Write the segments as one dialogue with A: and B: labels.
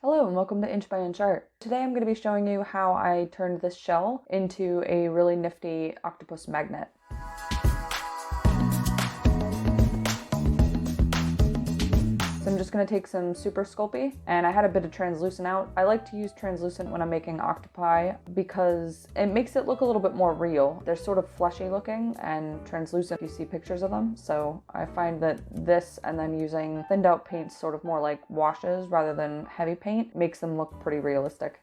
A: Hello and welcome to Inch by Inch Art. Today I'm going to be showing you how I turned this shell into a really nifty octopus magnet. So I'm just going to take some super Sculpey, and I had a bit of translucent out. I like to use translucent when I'm making octopi because it makes it look a little bit more real. They're sort of fleshy looking and translucent if you see pictures of them. So I find that this and then using thinned out paints, sort of more like washes rather than heavy paint, makes them look pretty realistic.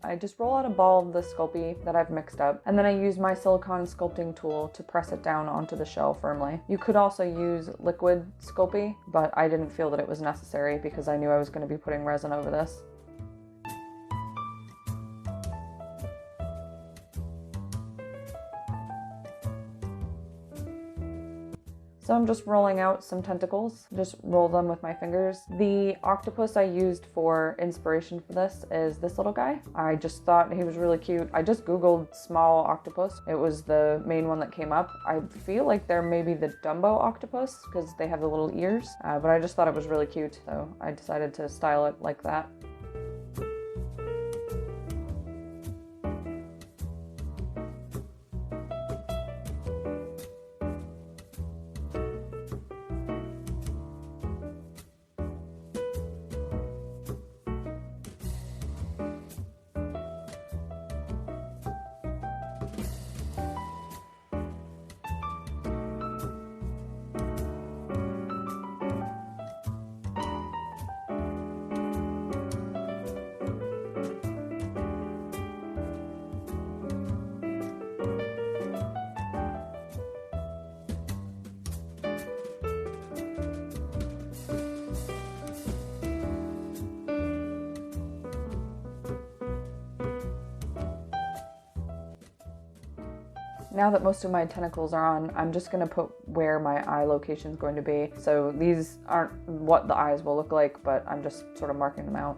A: I just roll out a ball of the Sculpey that I've mixed up, and then I use my silicone sculpting tool to press it down onto the shell firmly. You could also use liquid Sculpey, but I didn't feel that it was necessary because I knew I was going to be putting resin over this. So I'm just rolling out some tentacles, just roll them with my fingers. The octopus I used for inspiration for this is this little guy. I just thought he was really cute. I just Googled small octopus. It was the main one that came up. I feel like they're maybe the Dumbo octopus because they have the little ears, but I just thought it was really cute, so I decided to style it like that. Now that most of my tentacles are on, I'm just going to put where my eye location is going to be. So these aren't what the eyes will look like, but I'm just sort of marking them out.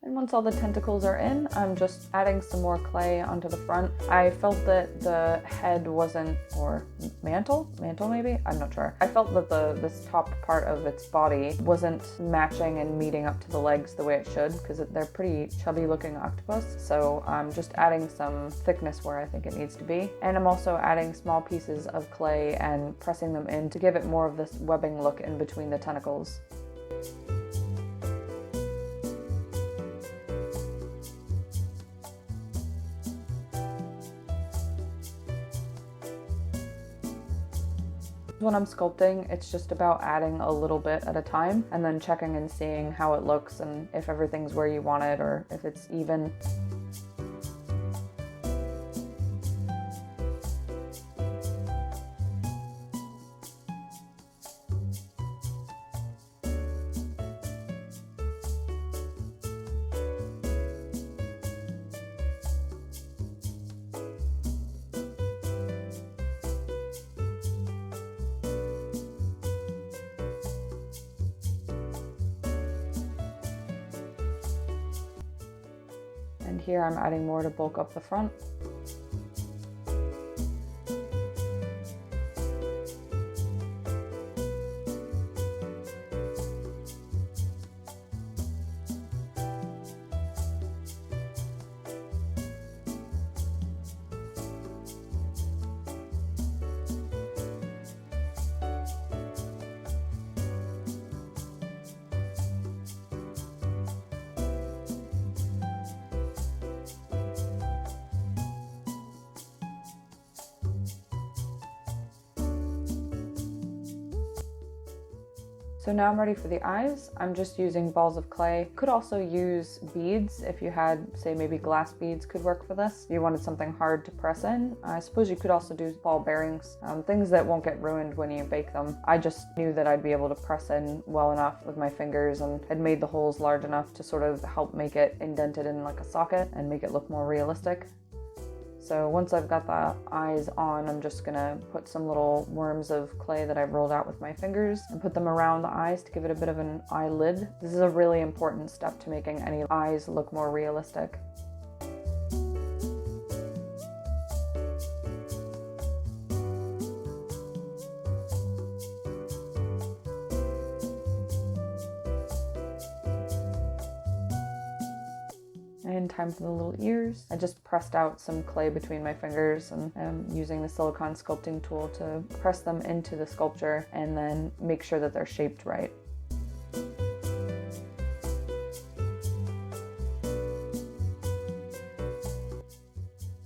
A: And once all the tentacles are in, I'm just adding some more clay onto the front. I felt that the head wasn't, or mantle maybe? I'm not sure. I felt that this top part of its body wasn't matching and meeting up to the legs the way it should, because they're pretty chubby looking octopus. So I'm just adding some thickness where I think it needs to be. And I'm also adding small pieces of clay and pressing them in to give it more of this webbing look in between the tentacles. When I'm sculpting, it's just about adding a little bit at a time and then checking and seeing how it looks and if everything's where you want it or if it's even. And here I'm adding more to bulk up the front. So now I'm ready for the eyes. I'm just using balls of clay. You could also use beads if you had, say, maybe glass beads could work for this. If you wanted something hard to press in, I suppose you could also do ball bearings, things that won't get ruined when you bake them. I just knew that I'd be able to press in well enough with my fingers and had made the holes large enough to sort of help make it indented in like a socket and make it look more realistic. So once I've got the eyes on, I'm just gonna put some little worms of clay that I've rolled out with my fingers and put them around the eyes to give it a bit of an eyelid. This is a really important step to making any eyes look more realistic. And time for the little ears. I just pressed out some clay between my fingers and I'm using the silicone sculpting tool to press them into the sculpture and then make sure that they're shaped right.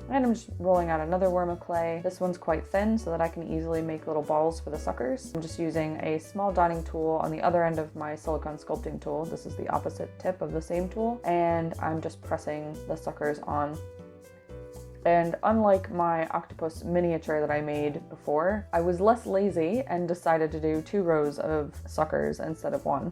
A: And I'm just rolling out another worm of clay. This one's quite thin so that I can easily make little balls for the suckers. I'm just using a small dotting tool on the other end of my silicone sculpting tool. This is the opposite tip of the same tool. And I'm just pressing the suckers on. And unlike my octopus miniature that I made before, I was less lazy and decided to do 2 rows of suckers instead of 1.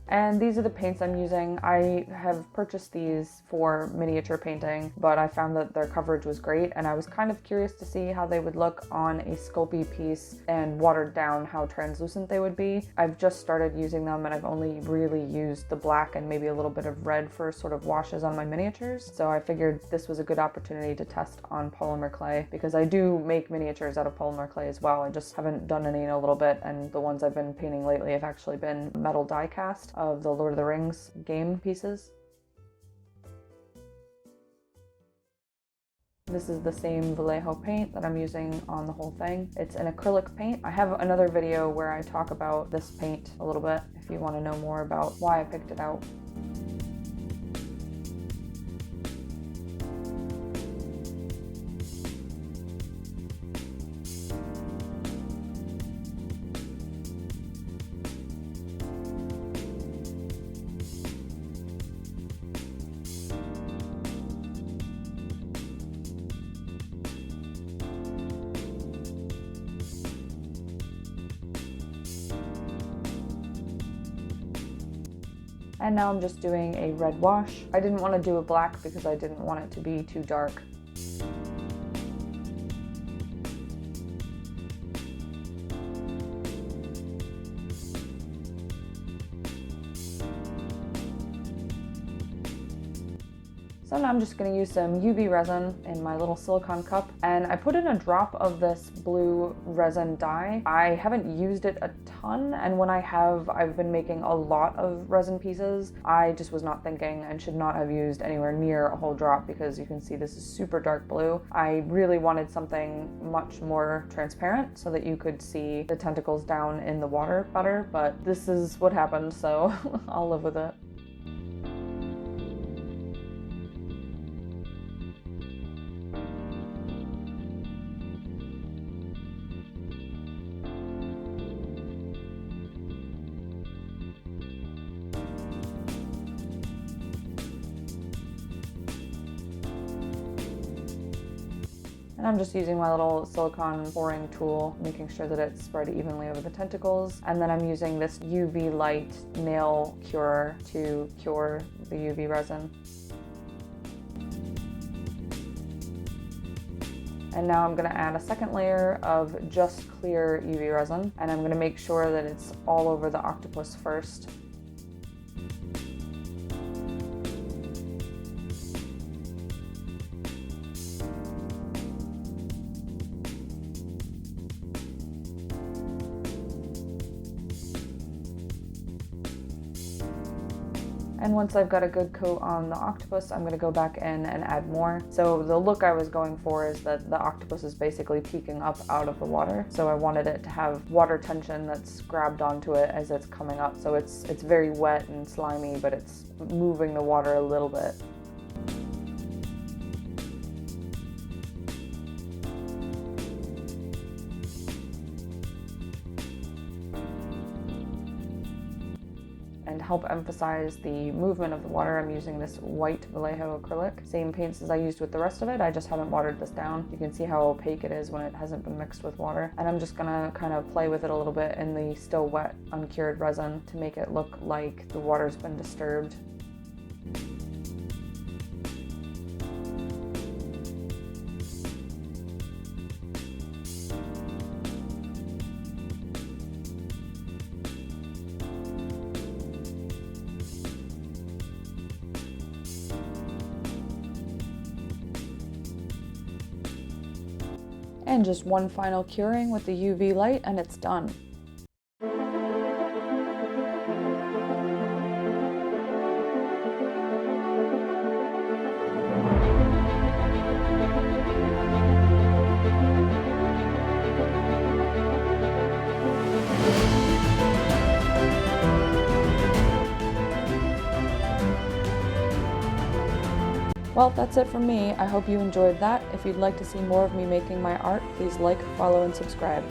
A: And these are the paints I'm using. I have purchased these for miniature painting, but I found that their coverage was great and I was kind of curious to see how they would look on a Sculpey piece and watered down, how translucent they would be. I've just started using them and I've only really used the black and maybe a little bit of red for sort of washes on my miniatures. So I figured this was a good opportunity to test on polymer clay because I do make miniatures out of polymer clay as well. I just haven't done any in a little bit, and the ones I've been painting lately have actually been metal die cast of the Lord of the Rings game pieces. This is the same Vallejo paint that I'm using on the whole thing. It's an acrylic paint. I have another video where I talk about this paint a little bit if you want to know more about why I picked it out. And now I'm just doing a red wash. I didn't want to do a black because I didn't want it to be too dark. So now I'm just going to use some UV resin in my little silicone cup, and I put in a drop of this blue resin dye. I haven't used it a ton, and when I have, I've been making a lot of resin pieces. I just was not thinking and should not have used anywhere near a whole drop because you can see this is super dark blue. I really wanted something much more transparent so that you could see the tentacles down in the water better, but this is what happened, so I'll live with it. And I'm just using my little silicone pouring tool, making sure that it's spread evenly over the tentacles. And then I'm using this UV light nail curer to cure the UV resin. And now I'm going to add a second layer of just clear UV resin, and I'm going to make sure that it's all over the octopus first. And once I've got a good coat on the octopus, I'm going to go back in and add more. So the look I was going for is that the octopus is basically peeking up out of the water. So I wanted it to have water tension that's grabbed onto it as it's coming up. So it's very wet and slimy, but it's moving the water a little bit. And to help emphasize the movement of the water, I'm using this white Vallejo acrylic. Same paints as I used with the rest of it, I just haven't watered this down. You can see how opaque it is when it hasn't been mixed with water. And I'm just gonna kind of play with it a little bit in the still wet, uncured resin to make it look like the water's been disturbed. And just one final curing with the UV light and it's done. Well, that's it from me. I hope you enjoyed that. If you'd like to see more of me making my art, please like, follow, and subscribe.